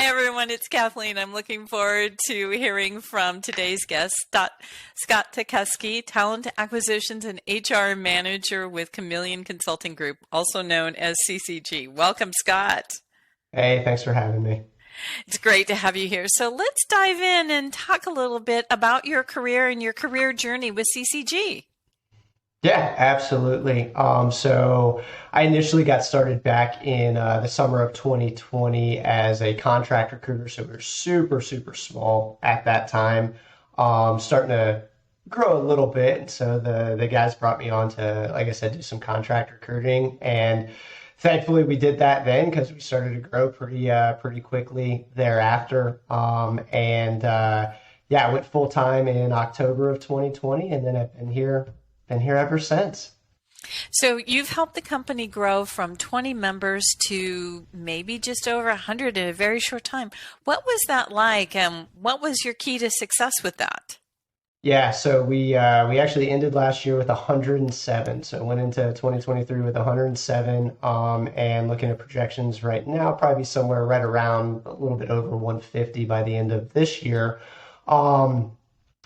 everyone, it's Kathleen. I'm looking forward to hearing from today's guest, Scott Tekesky, Talent Acquisitions and HR Manager with Chameleon Consulting Group, also known as CCG. Welcome, Scott. Hey, thanks for having me. It's great to have you here. So let's dive in and talk a little bit about your career and your career journey with CCG. Yeah, absolutely. So I initially got started back in the summer of 2020 as a contract recruiter. So we were super, super small at that time, starting to grow a little bit. And so the guys brought me on to, like I said, do some contract recruiting. And thankfully we did that then because we started to grow pretty quickly thereafter. Yeah, I went full time in October of 2020, and then I've been here ever since. So you've helped the company grow from 20 members to maybe just over 100 in a very short time. What was that like, and what was your key to success with that? Yeah, so we actually ended last year with 107. So went into 2023 with 107, and looking at projections right now, probably somewhere right around a little bit over 150 by the end of this year. Um,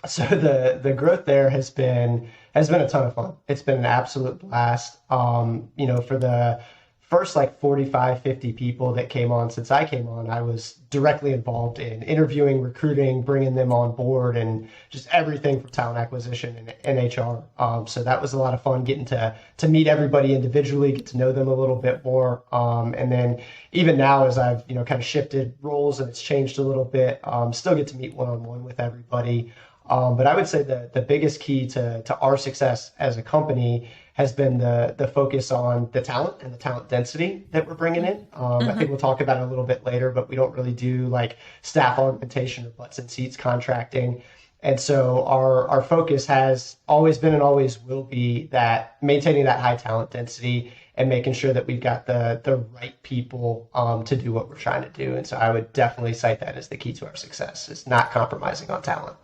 so the growth there has been a ton of fun. It's been an absolute blast. For the first like 45, 50 people that came on since I came on, I was directly involved in interviewing, recruiting, bringing them on board, and just everything from talent acquisition and HR. So that was a lot of fun getting to meet everybody individually, get to know them a little bit more. And then even now, as I've kind of shifted roles and it's changed a little bit, still get to meet one-on-one with everybody. But I would say the biggest key to our success as a company has been the focus on the talent and the talent density that we're bringing in. I think we'll talk about it a little bit later, but we don't really do like staff augmentation or butts and seats contracting. And so our focus has always been and always will be that maintaining that high talent density and making sure that we've got the right people to do what we're trying to do. And so I would definitely cite that as the key to our success, is not compromising on talent.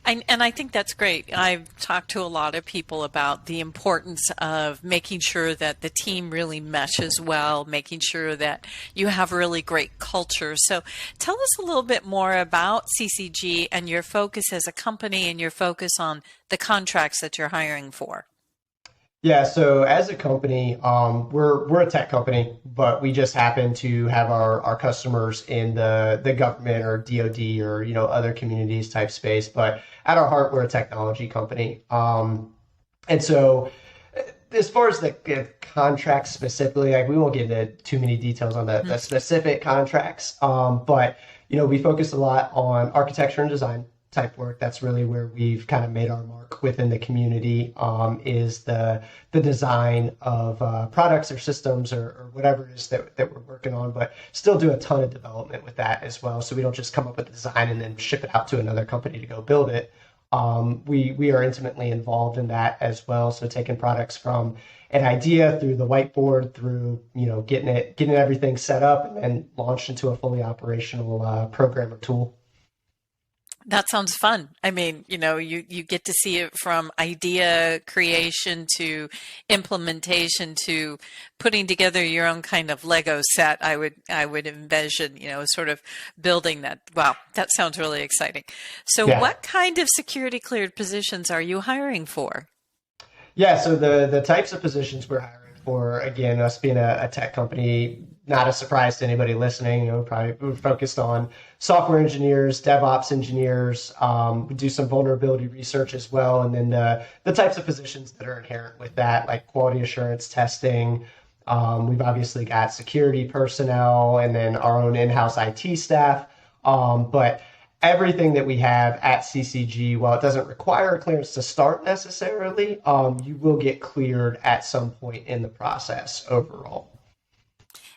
And I think that's great. I've talked to a lot of people about the importance of making sure that the team really meshes well, making sure that you have really great culture. So tell us a little bit more about CCG and your focus as a company and your focus on the contracts that you're hiring for. Yeah, so as a company, we're a tech company, but we just happen to have our customers in the government or DoD or other communities type space. But at our heart, we're a technology company. And so as far as the contracts specifically, like we won't get into too many details on the specific contracts. But we focus a lot on architecture and design type work. That's really where we've kind of made our mark within the community, is the design of products or systems or whatever it is that we're working on, but still do a ton of development with that as well. So we don't just come up with a design and then ship it out to another company to go build it. We are intimately involved in that as well. So taking products from an idea through the whiteboard, through getting everything set up and then launched into a fully operational program or tool. That sounds fun. I mean, you get to see it from idea creation to implementation to putting together your own kind of Lego set. I would envision, sort of building that. Wow, that sounds really exciting. So Yeah. what kind of security cleared positions are you hiring for? Yeah, so the types of positions we're hiring for, again, us being a tech company, not a surprise to anybody listening, probably we're focused on software engineers, DevOps engineers. We do some vulnerability research as well. And then the types of positions that are inherent with that, like quality assurance testing. We've obviously got security personnel and then our own in-house IT staff. But everything that we have at CCG, while it doesn't require a clearance to start necessarily, you will get cleared at some point in the process overall.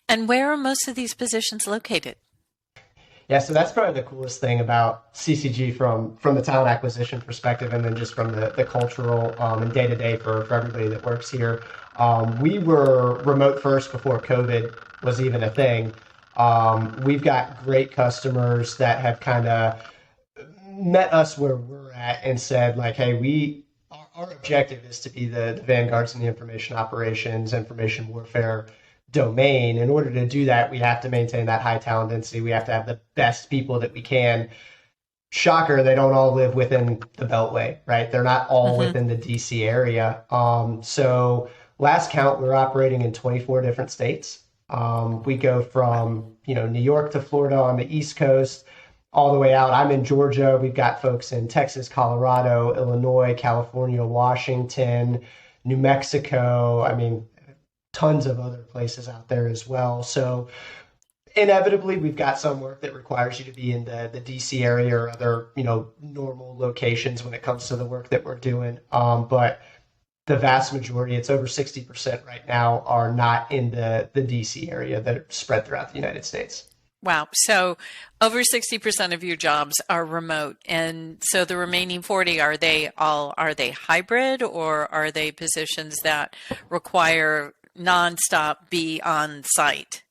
And where are most of these positions located? Yeah, so that's probably the coolest thing about CCG from the talent acquisition perspective, and then just from the cultural and day-to-day for everybody that works here. We were remote first before COVID was even a thing. We've got great customers that have kind of met us where we're at and said, like, hey, our objective is to be the vanguards in the information operations, information warfare domain. In order to do that, we have to maintain that high talent density. We have to have the best people that we can. Shocker, they don't all live within the Beltway, right? They're not all Mm-hmm. within the DC area. So last count, we're operating in 24 different states. We go from, New York to Florida on the East Coast, all the way out. I'm in Georgia. We've got folks in Texas, Colorado, Illinois, California, Washington, New Mexico. I mean, tons of other places out there as well. So inevitably, we've got some work that requires you to be in the DC area or other, normal locations when it comes to the work that we're doing. But the vast majority, it's over 60% right now, are not in the DC area that are spread throughout the United States. Wow. So over 60% of your jobs are remote. And so the remaining 40, are they hybrid, or are they positions that require nonstop be on site?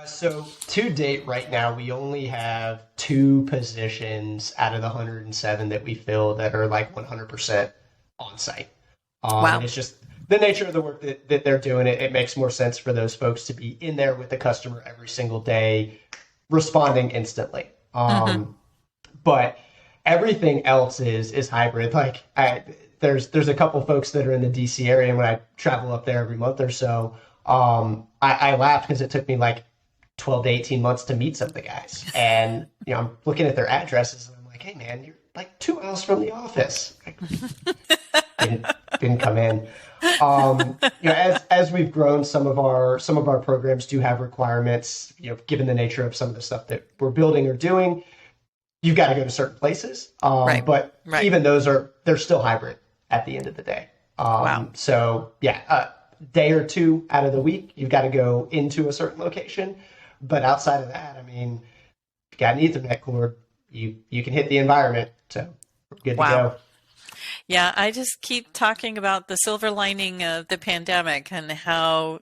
So to date, right now, we only have two positions out of the 107 that we fill that are like 100% on site. And Wow. it's just the nature of the work that they're doing. It makes more sense for those folks to be in there with the customer every single day, responding instantly. Hmm. But everything else is hybrid. Like there's a couple folks that are in the DC area, and when I travel up there every month or so, I laughed because it took me like 12 to 18 months to meet some of the guys. And, I'm looking at their addresses and I'm like, hey man, you're like 2 miles from the office. Like, didn't come in. As we've grown, some of our programs do have requirements, given the nature of some of the stuff that we're building or doing, you've got to go to certain places. Right. But Right. even they're still hybrid at the end of the day. Wow. So yeah, day or two out of the week, you've got to go into a certain location. But outside of that, I mean, if you got an Ethernet cord, you can hit the environment. So we're good to Wow. go. Yeah, I just keep talking about the silver lining of the pandemic and how,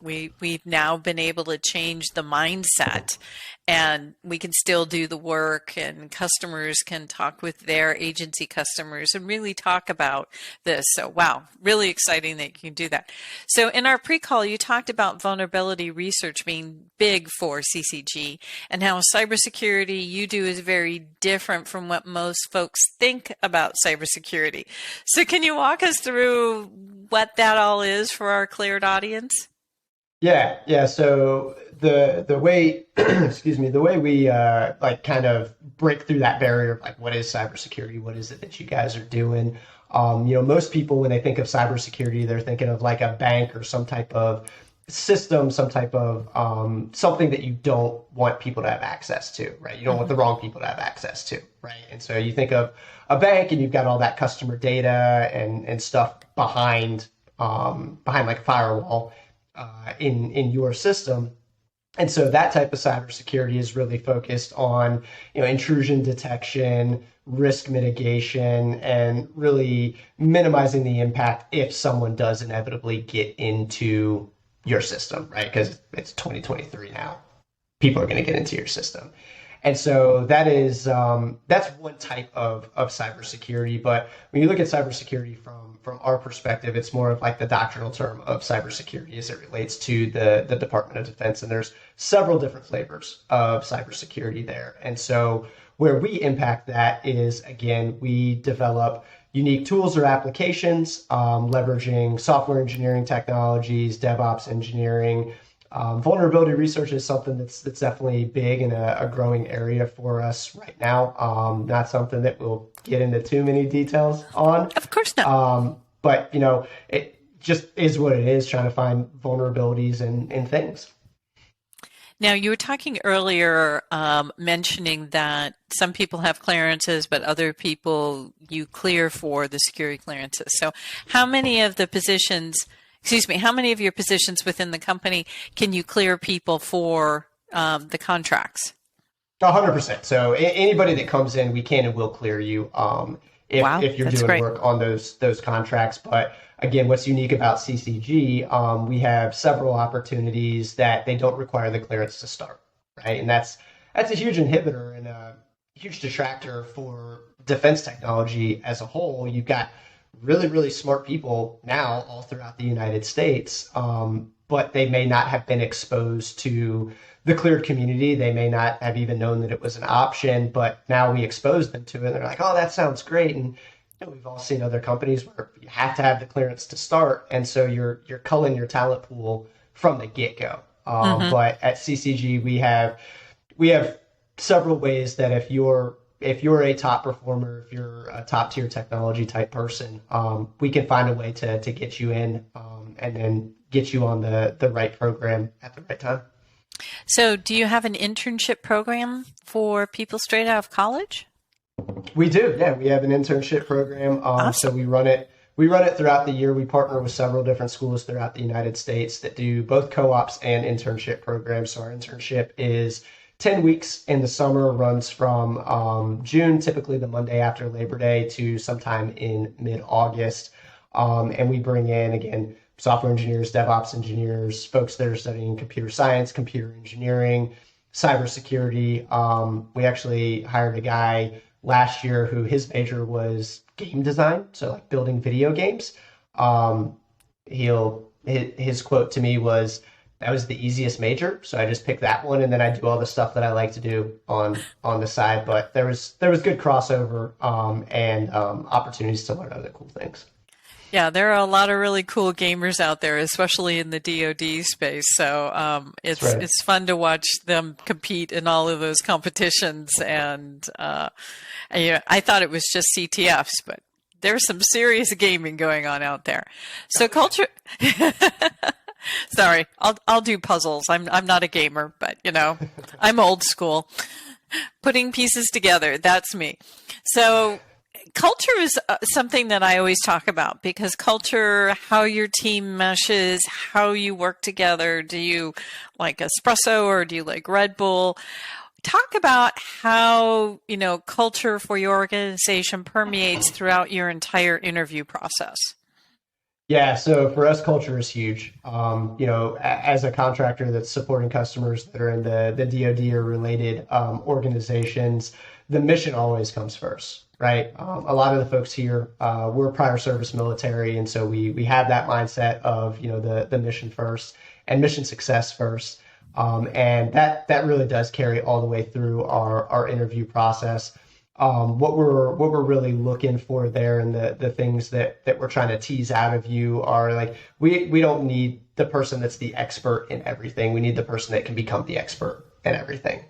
we've now been able to change the mindset, and we can still do the work, and customers can talk with their agency customers and really talk about this. So, wow, really exciting that you can do that. So in our pre-call, you talked about vulnerability research being big for CCG, and how cybersecurity you do is very different from what most folks think about cybersecurity. So can you walk us through what that all is for our cleared audience? Yeah. So the way, excuse me, the way we like kind of break through that barrier of like what is cybersecurity, what is it that you guys are doing? Most people when they think of cybersecurity, they're thinking of like a bank or some type of system, some type of something that you don't want people to have access to, right? You don't want the wrong people to have access to, right? And so you think of a bank, and you've got all that customer data and stuff behind like a firewall in your system. And so that type of cybersecurity is really focused on, intrusion detection, risk mitigation, and really minimizing the impact if someone does inevitably get into your system, right? Because it's 2023 now. People are going to get into your system. And so that's one type of cybersecurity. But when you look at cybersecurity from our perspective, it's more of like the doctrinal term of cybersecurity as it relates to the Department of Defense. And there's several different flavors of cybersecurity there. And so where we impact that is, again, we develop unique tools or applications, leveraging software engineering technologies, DevOps engineering. Vulnerability research is something that's definitely big and a growing area for us right now. Not something that we'll get into too many details on. Of course not. But it just is what it is, trying to find vulnerabilities in things. Now, you were talking earlier, mentioning that some people have clearances, but other people you clear for the security clearances. So how many of how many of your positions within the company can you clear people for the contracts? 100%. So anybody that comes in, we can and will clear you Wow, if you're that's doing great. work on those contracts. But again, what's unique about CCG, we have several opportunities that they don't require the clearance to start, right? And that's a huge inhibitor and a huge detractor for defense technology as a whole. You've got really, really smart people now all throughout the United States but they may not have been exposed to the cleared community. They may not have even known that it was an option, but now we expose them to it. And they're like, oh, that sounds great. And we've all seen other companies where you have to have the clearance to start. And so you're culling your talent pool from the get-go. But at CCG, we have several ways that if you're a top performer, if you're a top tier technology type person, we can find a way to get you in and then get you on the right program at the right time. So do you have an internship program for people straight out of college? We do, yeah. We have an internship program. Awesome. So we run it. We run it throughout the year. We partner with several different schools throughout the United States that do both co-ops and internship programs. So our internship is 10 weeks in the summer, runs from June, typically the Monday after Labor Day, to sometime in mid-August. And we bring in, again, software engineers, DevOps engineers, folks that are studying computer science, computer engineering, cybersecurity. We actually hired a guy last year who his major was game design, so like building video games. His quote to me was, "That was the easiest major, so I just picked that one, and then I do all the stuff that I like to do on the side." But there was good crossover and opportunities to learn other cool things. Yeah, there are a lot of really cool gamers out there, especially in the DoD space. So it's fun to watch them compete in all of those competitions. And I thought it was just CTFs, but there's some serious gaming going on out there. So culture. Sorry, I'll do puzzles. I'm not a gamer, but I'm old school. Putting pieces together, that's me. So culture is something that I always talk about, because culture, how your team meshes, how you work together. Do you like espresso or do you like Red Bull? Talk about how, culture for your organization permeates throughout your entire interview process. Yeah, so for us, culture is huge. As a contractor that's supporting customers that are in the DoD or related organizations, the mission always comes first, right? A lot of the folks here, we're prior service military, and so we have that mindset of the mission first and mission success first, and that really does carry all the way through our interview process. What we're really looking for there, and the things that we're trying to tease out of you are like, we don't need the person that's the expert in everything. We need the person that can become the expert in everything.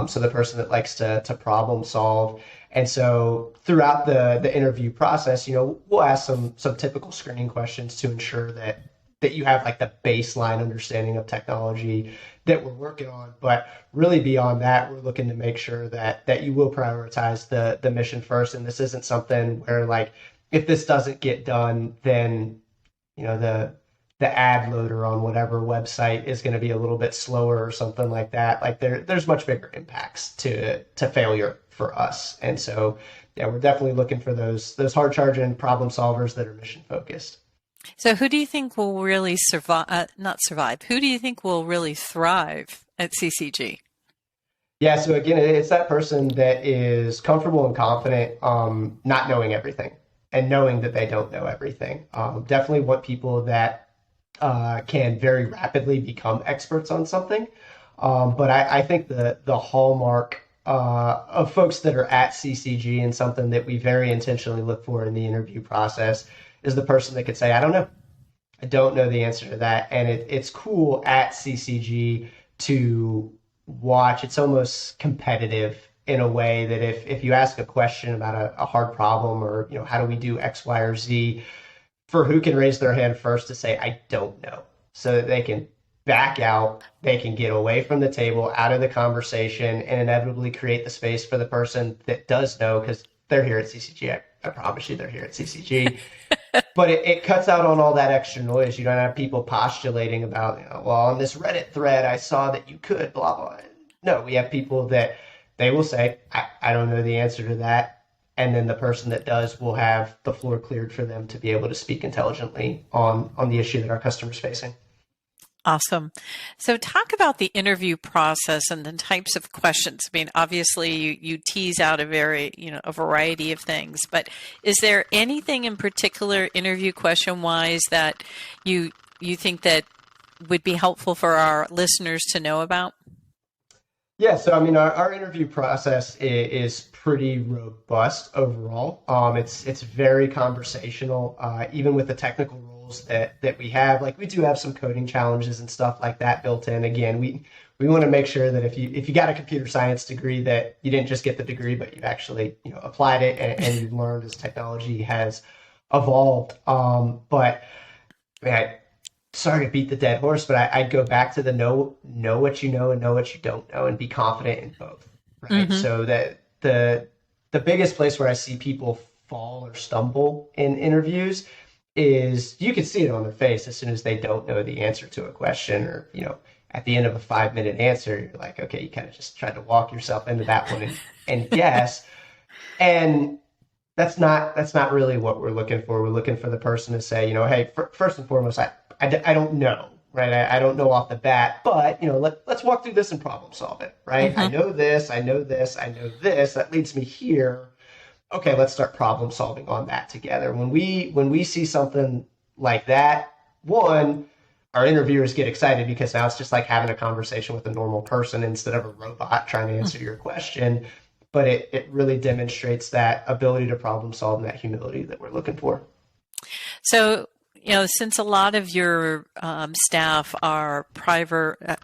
So the person that likes to problem solve. And so throughout the interview process, we'll ask some typical screening questions to ensure that you have like the baseline understanding of technology that we're working on. But really beyond that, we're looking to make sure that you will prioritize the mission first. And this isn't something where, like, if this doesn't get done, then the ad loader on whatever website is going to be a little bit slower or something like that. Like there's much bigger impacts to failure for us. And so, yeah, we're definitely looking for those hard charging problem solvers that are mission focused. So who do you think will really not survive, who do you think will really thrive at CCG? Yeah, so again, it's that person that is comfortable and confident, not knowing everything and knowing that they don't know everything. Definitely want people that can very rapidly become experts on something. But I think the hallmark of folks that are at CCG, and something that we very intentionally look for in the interview process, is the person that could say, I don't know. I don't know the answer to that. And it's cool at CCG to watch. It's almost competitive in a way that if you ask a question about a hard problem, or how do we do X, Y, or Z, for who can raise their hand first to say, I don't know, so that they can back out, they can get away from the table, out of the conversation, and inevitably create the space for the person that does know, because they're here at CCG. I promise you they're here at CCG. But it cuts out on all that extra noise. You don't have people postulating about, well, on this Reddit thread, I saw that you could, blah, blah. No, we have people that they will say, I don't know the answer to that. And then the person that does will have the floor cleared for them to be able to speak intelligently on the issue that our customer's facing. Awesome. So talk about the interview process and the types of questions. I mean, obviously you tease out a variety of things, but is there anything in particular interview question wise that you think that would be helpful for our listeners to know about? Yeah, so I mean, our interview process is pretty robust overall. It's very conversational, even with the technical roles that we have. Like we do have some coding challenges and stuff like that built in. Again, we want to make sure that if you got a computer science degree, that you didn't just get the degree, but you've actually applied it and you've learned as technology has evolved. But man, sorry to beat the dead horse, but I'd go back to the know what you know and know what you don't know, and be confident in both, right? Mm-hmm. So that the biggest place where I see people fall or stumble in interviews is you can see it on their face as soon as they don't know the answer to a question, or at the end of a 5-minute answer, you're like, okay, you kind of just tried to walk yourself into that one and guess. And that's not really what we're looking for. We're looking for the person to say, hey, first and foremost, I don't know, right? I don't know off the bat, but let's walk through this and problem solve it, right? I Mm-hmm. know this, I know this, I know this. That leads me here. Okay, let's start problem solving on that together. When we see something like that, one, our interviewers get excited because now it's just like having a conversation with a normal person instead of a robot trying to answer your question. But it really demonstrates that ability to problem solve and that humility that we're looking for. So, since a lot of your staff are private, I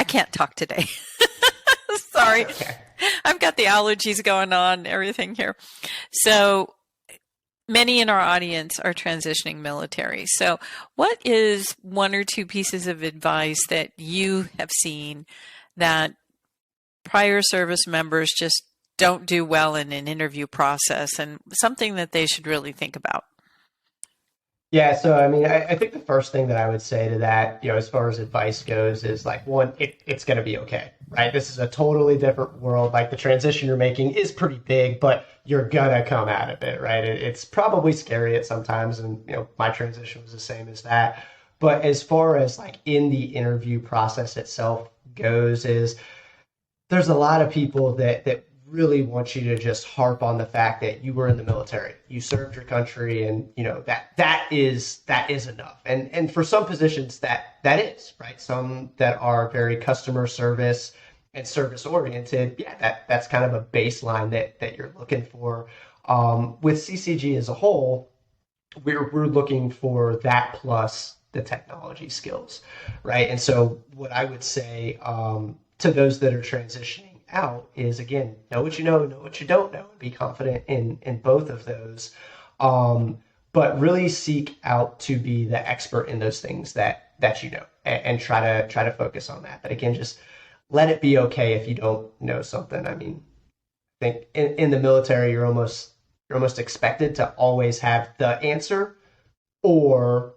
can't talk today. Sorry. Okay. I've got the allergies going on, everything here. So many in our audience are transitioning military. So what is one or two pieces of advice that you have seen that prior service members just don't do well in an interview process, and something that they should really think about? Yeah, so I mean, I think the first thing that I would say to that, as far as advice goes, is like, one, it's going to be okay, right? This is a totally different world. Like the transition you're making is pretty big, but you're gonna come out of it, right? It's probably scary at sometimes, and my transition was the same as that. But as far as like in the interview process itself goes, is there's a lot of people that really want you to just harp on the fact that you were in the military, you served your country, and that is enough. And for some positions that is right. Some that are very customer service and service oriented, yeah, that's kind of a baseline that you're looking for. With CCG as a whole, we're looking for that plus the technology skills, right? And so what I would say to those that are transitioning out is, again, know what you know what you don't know, and be confident in both of those. But really seek out to be the expert in those things that you know, and try to focus on that. But again, just let it be okay if you don't know something. I mean, I think in the military, you're almost expected to always have the answer, or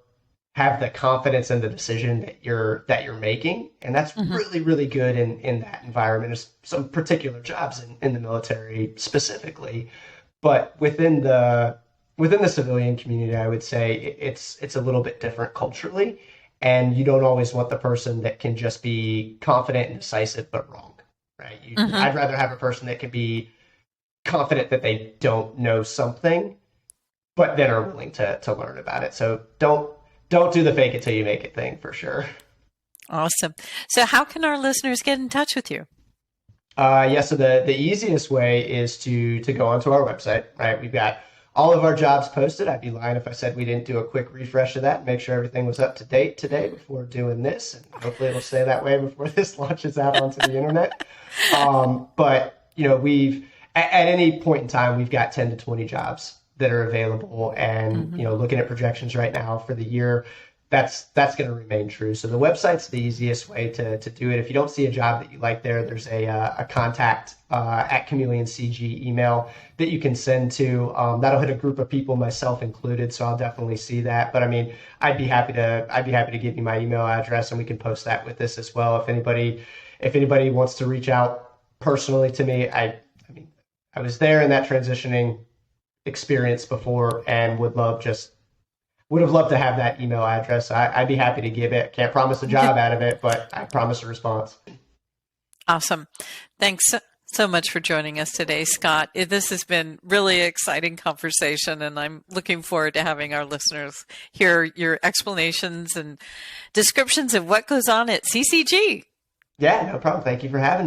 have the confidence in the decision that you're making, and that's Mm-hmm. really good in that environment. There's some particular jobs in the military specifically, but within the civilian community, I would say it's a little bit different culturally, and you don't always want the person that can just be confident and decisive but wrong, right? Mm-hmm. I'd rather have a person that can be confident that they don't know something, but then are willing to learn about it. So don't do the fake it till you make it thing, for sure. Awesome. So how can our listeners get in touch with you? Yeah, so the easiest way is to go onto our website, right? We've got all of our jobs posted. I'd be lying if I said we didn't do a quick refresh of that and make sure everything was up to date today before doing this. And hopefully it'll stay that way before this launches out onto the internet. But we've at any point in time, we've got 10 to 20 jobs that are available, and Mm-hmm. looking at projections right now for the year, that's going to remain true. So the website's the easiest way to do it. If you don't see a job that you like there, there's a contact at Chameleon CG email that you can send to. That'll hit a group of people, myself included, so I'll definitely see that. But I mean, I'd be happy to give you my email address, and we can post that with this as well. If anybody wants to reach out personally to me, I mean, I was there in that transitioning experience before, and would have loved to have that email address. I'd be happy to give it. Can't promise a job out of it, but I promise a response. Awesome. Thanks so much for joining us today, Scott. This has been really exciting conversation, and I'm looking forward to having our listeners hear your explanations and descriptions of what goes on at CCG. Yeah, no problem. Thank you for having me.